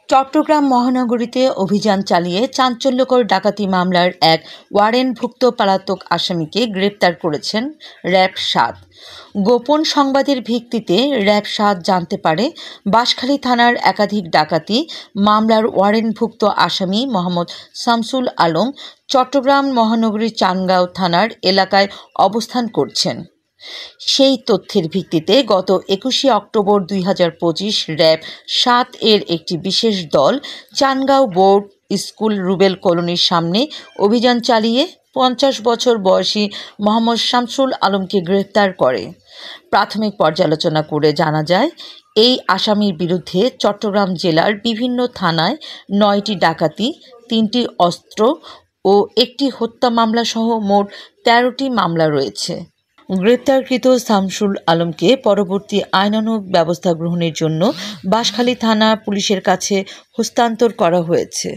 চট্টগ্রাম মহানগরীতে অভিযান চালিয়ে চাঞ্চল্যকর ডাকাতি মামলার এক ওয়ারেন্টভুক্ত পলাতক আসামিকে গ্রেপ্তার করেছেন র্যাব-৭। গোপন সংবাদের ভিত্তিতে র্যাব-৭ জানতে পারে বাঁশখালী থানার একাধিক ডাকাতি মামলার ওয়ারেন্টভুক্ত আসামি মোহাম্মদ শামসুল আলম চট্টগ্রাম মহানগরীর চান্দগাঁও থানার এলাকায় অবস্থান করছেন। সেই তথ্যের ভিত্তিতে গত ২১শে অক্টোবর ২০২৫ র্যাব-৭ এর একটি বিশেষ দল চান্দগাঁও বোর্ড স্কুল রুবেল কলোনির সামনে অভিযান চালিয়ে ৫০ বছর বয়সী মোহাম্মদ শামসুল আলমকে গ্রেপ্তার করে। প্রাথমিক পর্যালোচনা করে জানা যায়, এই আসামির বিরুদ্ধে চট্টগ্রাম জেলার বিভিন্ন থানায় ৯টি ডাকাতি, ৩টি অস্ত্র ও একটি হত্যা মামলাসহ মোট ১৩টি মামলা রয়েছে। গ্রেপ্তারকৃত শামসুল আলমকে পরবর্তী আইনানুগ ব্যবস্থা গ্রহণের জন্য বাঁশখালী থানা পুলিশের কাছে হস্তান্তর করা হয়েছে।